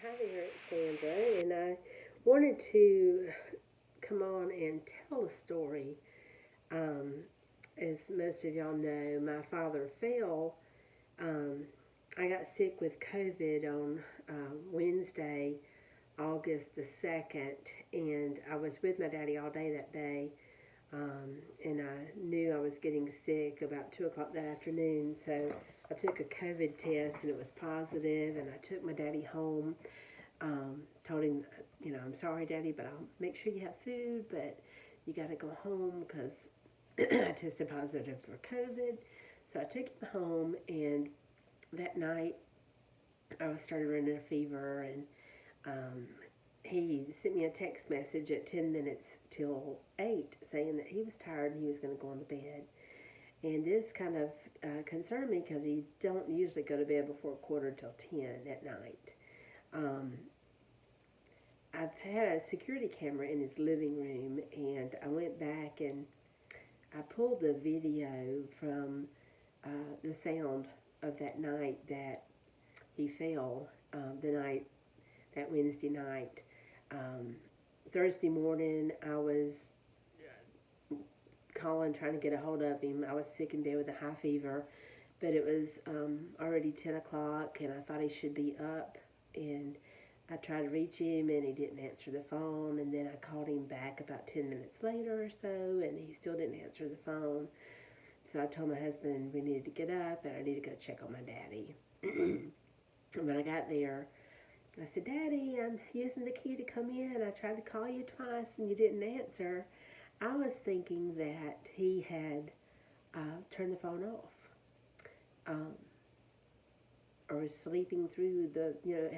Hi there, it's Sandra, and I wanted to come on and tell a story. Um, as most of y'all know, my father fell. Um, I got sick with COVID on Wednesday, August the 2nd, and I was with my daddy all day that day. And I knew I was getting sick about 2 o'clock that afternoon, so I took a COVID test and it was positive, and I took my daddy home. Told him, I'm sorry, Daddy, but I'll make sure you have food, but you got to go home because I tested positive for COVID. So I took him home, and that night I started running a fever, and um, he sent me a text message at 10 minutes till 8 saying that he was tired and he was going to go on to bed. And this kind of concerned me because he don't usually go to bed before quarter till 10 at night. Um, I've had a security camera in his living room, and I went back and I pulled the video from the sound of that night that he fell, that Wednesday night. Um, Thursday morning, I was calling, trying to get a hold of him. I was sick in bed with a high fever, but it was already 10 o'clock, and I thought he should be up. And I tried to reach him, and he didn't answer the phone. And then I called him back about 10 minutes later or so, and he still didn't answer the phone. So I told my husband we needed to get up, and I needed to go check on my daddy. And when I got there, I said, Daddy, I'm using the key to come in. I tried to call you twice, and you didn't answer. I was thinking that he had turned the phone off. Um, or was sleeping through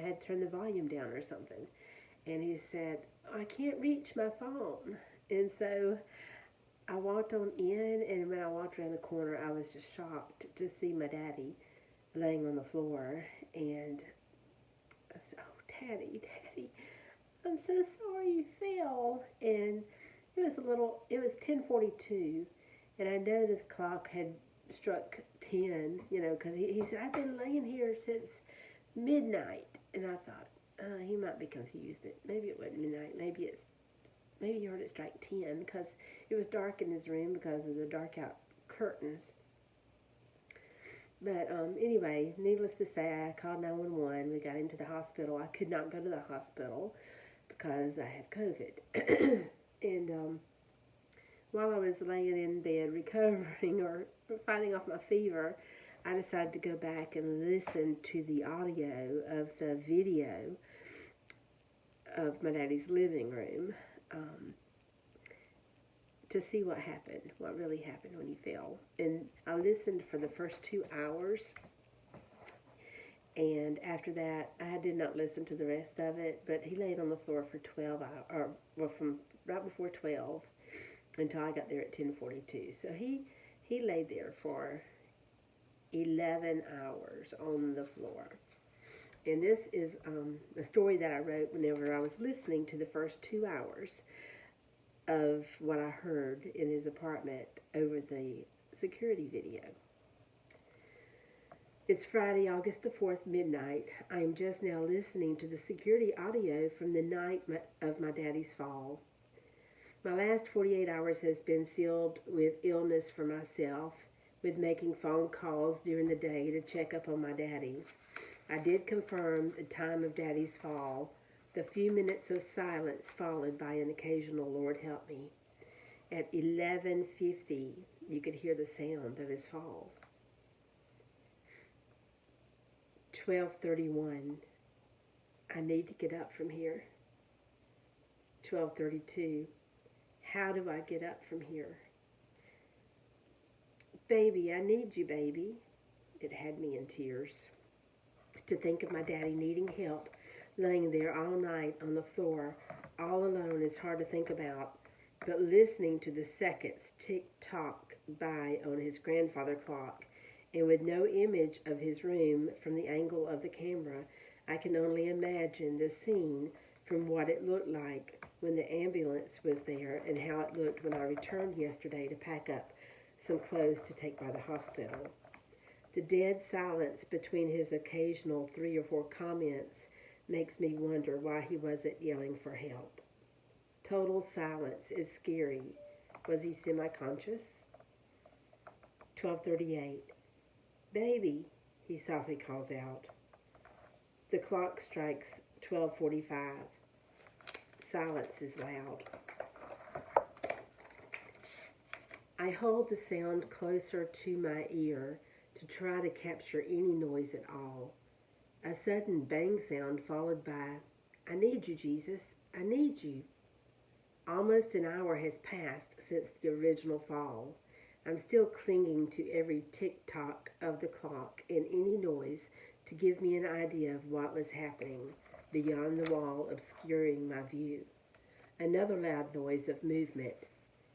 had turned the volume down or something. And he said, I can't reach my phone. And so I walked on in, and when I walked around the corner, I was just shocked to see my daddy laying on the floor. And I said, Oh, Daddy, I'm so sorry you fell. And it was 10:42, and I know that the clock had struck 10, because he said, I've been laying here since midnight. And I thought, he might be confused. Maybe it wasn't midnight. Maybe you heard it strike 10 because it was dark in his room because of the dark out curtains. But anyway, needless to say, I called 911. We got him to the hospital. I could not go to the hospital because I had COVID. And while I was laying in bed recovering or fighting off my fever, I decided to go back and listen to the audio of the video of my daddy's living room, um, to see what really happened when he fell. And I listened for the first 2 hours, and after that, I did not listen to the rest of it. But he laid on the floor for 12 hours, from right before 12 until I got there at 10:42. So he laid there for 11 hours on the floor. And this is a story that I wrote whenever I was listening to the first 2 hours of what I heard in his apartment over the security video. It's Friday, August the 4th, midnight. I am just now listening to the security audio from the night of my daddy's fall. My last 48 hours has been filled with illness for myself, with making phone calls during the day to check up on my daddy. I did confirm the time of Daddy's fall, the few minutes of silence followed by an occasional Lord help me. At 11:50, you could hear the sound of his fall. 12:31, I need to get up from here. 12:32, how do I get up from here? Baby, I need you, baby. It had me in tears. To think of my daddy needing help, laying there all night on the floor, all alone, is hard to think about. But listening to the seconds tick-tock by on his grandfather clock, and with no image of his room from the angle of the camera, I can only imagine the scene from what it looked like when the ambulance was there and how it looked when I returned yesterday to pack up some clothes to take by the hospital. The dead silence between his occasional 3 or 4 comments makes me wonder why he wasn't yelling for help. Total silence is scary. Was he semi-conscious? 12:38. Baby, he softly calls out. The clock strikes 12:45. Silence is loud. I hold the sound closer to my ear to try to capture any noise at all. A sudden bang sound followed by, I need you, Jesus, I need you. Almost an hour has passed since the original fall. I'm still clinging to every tick-tock of the clock and any noise to give me an idea of what was happening beyond the wall obscuring my view. Another loud noise of movement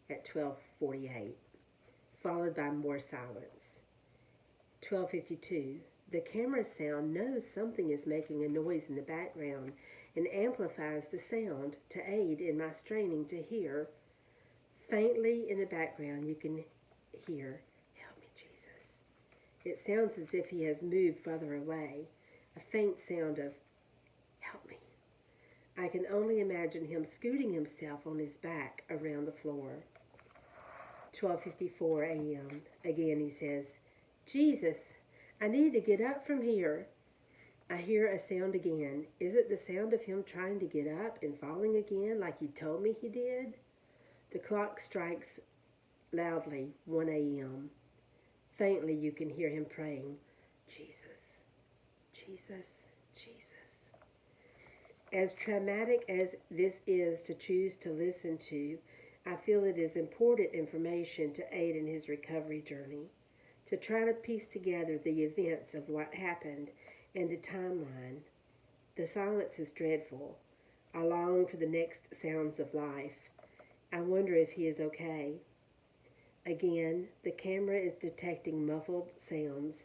at 12:48, followed by more silence. 12:52. The camera sound knows something is making a noise in the background and amplifies the sound to aid in my straining to hear. Faintly in the background you can hear, help me, Jesus. It sounds as if he has moved further away, a faint sound of, help me. I can only imagine him scooting himself on his back around the floor. 12:54 a.m. Again he says, Jesus, I need to get up from here. I hear a sound again. Is it the sound of him trying to get up and falling again like he told me he did? The clock strikes loudly 1 a.m. Faintly you can hear him praying, Jesus, Jesus, Jesus. As traumatic as this is to choose to listen to, I feel it is important information to aid in his recovery journey. To try to piece together the events of what happened and the timeline. The silence is dreadful. I long for the next sounds of life. I wonder if he is okay. Again, the camera is detecting muffled sounds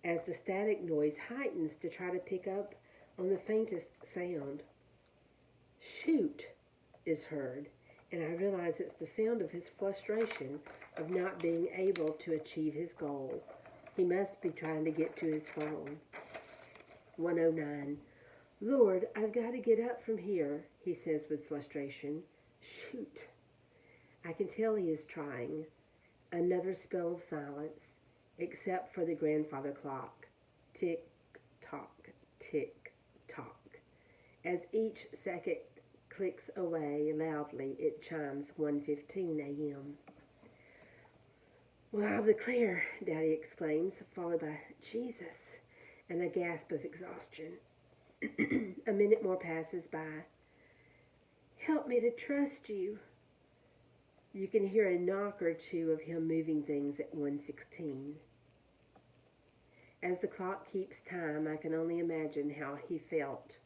as the static noise heightens to try to pick up on the faintest sound. Shoot is heard, and I realize it's the sound of his frustration of not being able to achieve his goal. He must be trying to get to his phone. 109. Lord, I've got to get up from here, he says with frustration. Shoot. I can tell he is trying. Another spell of silence, except for the grandfather clock. Tick, tock, tick, tock. As each second clicks away loudly, it chimes 1:15 a.m. Well, I'll declare, Daddy exclaims, followed by Jesus and a gasp of exhaustion. A minute more passes by. Help me to trust you. You can hear a knock or two of him moving things at 1:16. As the clock keeps time, I can only imagine how he felt.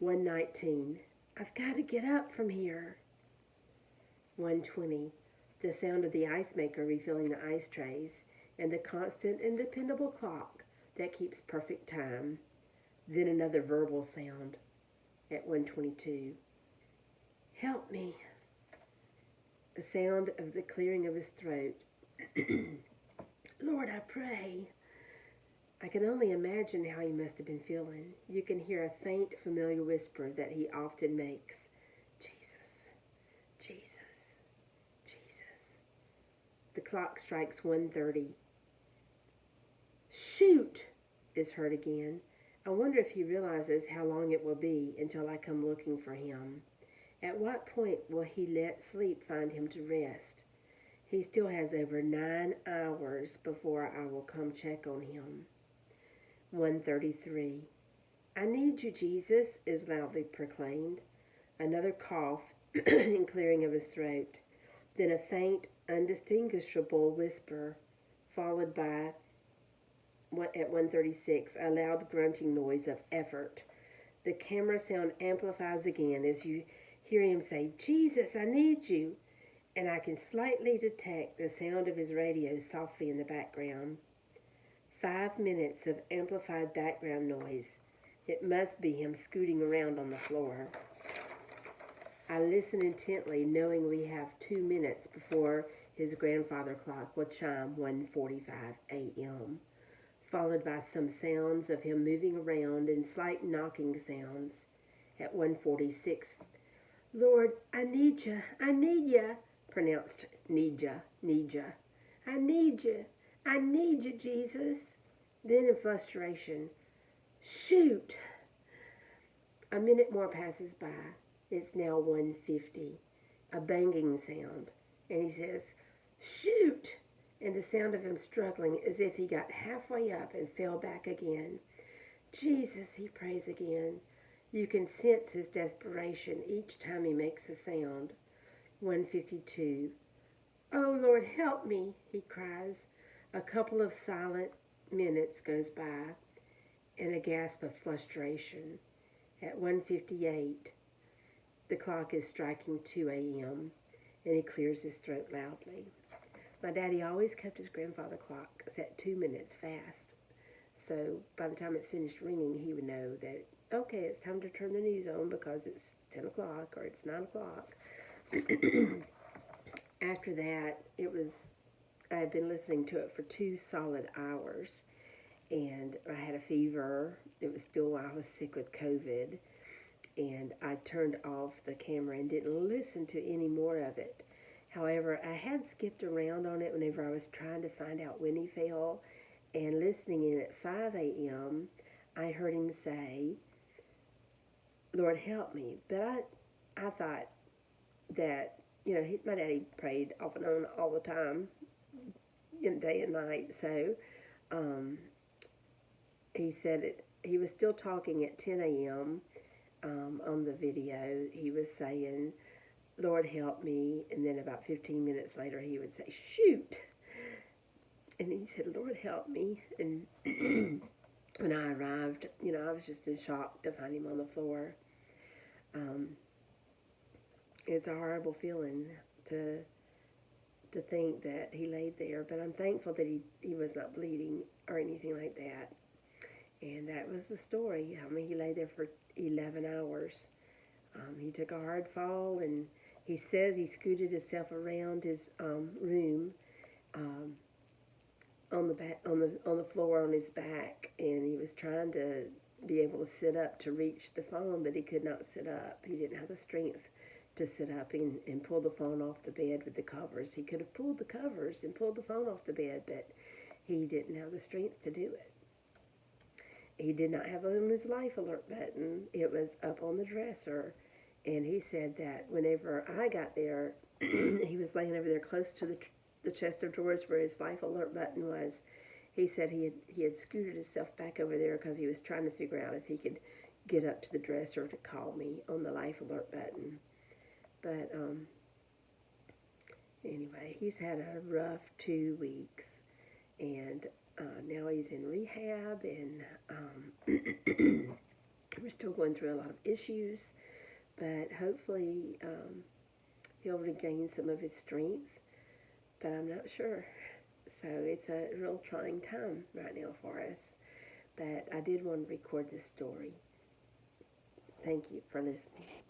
1:19. I've got to get up from here. 1:20. The sound of the ice maker refilling the ice trays and the constant and dependable clock that keeps perfect time. Then another verbal sound at 1:22. Help me. The sound of the clearing of his throat. Lord, I pray. I can only imagine how he must have been feeling. You can hear a faint, familiar whisper that he often makes. Jesus, Jesus, Jesus. The clock strikes 1:30. Shoot, is heard again. I wonder if he realizes how long it will be until I come looking for him. At what point will he let sleep find him to rest? He still has over 9 hours before I will come check on him. 1:33. I need you, Jesus, is loudly proclaimed. Another cough and clearing of his throat. Then a faint, undistinguishable whisper, followed by, at 1:36, a loud grunting noise of effort. The camera sound amplifies again as you hear him say, Jesus, I need you. And I can slightly detect the sound of his radio softly in the background. 5 minutes of amplified background noise. It must be him scooting around on the floor. I listen intently, knowing we have 2 minutes before his grandfather clock will chime 1:45 a.m. followed by some sounds of him moving around and slight knocking sounds. At 1:46, "Lord, I need ya, I need ya," pronounced need ya, need ya. "I need ya, I need ya, Jesus." Then in frustration, "Shoot!" A minute more passes by. It's now 1:50. A banging sound. And he says, "Shoot!" And the sound of him struggling as if he got halfway up and fell back again. "Jesus," he prays again. You can sense his desperation each time he makes a sound. 1:52. "Oh, Lord, help me," he cries. A couple of silent minutes goes by and a gasp of frustration. At 1:58, the clock is striking 2 a.m. and he clears his throat loudly. My daddy always kept his grandfather clock set 2 minutes fast. So by the time it finished ringing, he would know that, okay, it's time to turn the news on because it's 10 o'clock or it's 9 o'clock. After that, I had been listening to it for 2 solid hours. And I had a fever. It was still while I was sick with COVID. And I turned off the camera and didn't listen to any more of it. However, I had skipped around on it whenever I was trying to find out when he fell. And listening in at 5 a.m., I heard him say, "Lord, help me." But I thought that, my daddy prayed off and on all the time, day and night. So he said he was still talking at 10 a.m. On the video. He was saying, "Lord, help me." And then about 15 minutes later, he would say, "Shoot." And he said, "Lord, help me." And when I arrived, I was just in shock to find him on the floor. It's a horrible feeling to think that he laid there, but I'm thankful that he was not bleeding or anything like that. And that was the story. He lay there for 11 hours. He took a hard fall, and he says he scooted himself around his room on the floor on his back, and he was trying to be able to sit up to reach the phone, but he could not sit up. He didn't have the strength to sit up and pull the phone off the bed with the covers. He could have pulled the covers and pulled the phone off the bed, but he didn't have the strength to do it. He did not have on his life alert button. It was up on the dresser. And he said that whenever I got there, he was laying over there close to the chest of drawers where his life alert button was. He said he had scooted himself back over there because he was trying to figure out if he could get up to the dresser to call me on the life alert button. But anyway, he's had a rough 2 weeks, and now he's in rehab, and we're still going through a lot of issues, but hopefully he'll regain some of his strength, but I'm not sure. So it's a real trying time right now for us, but I did want to record this story. Thank you for listening.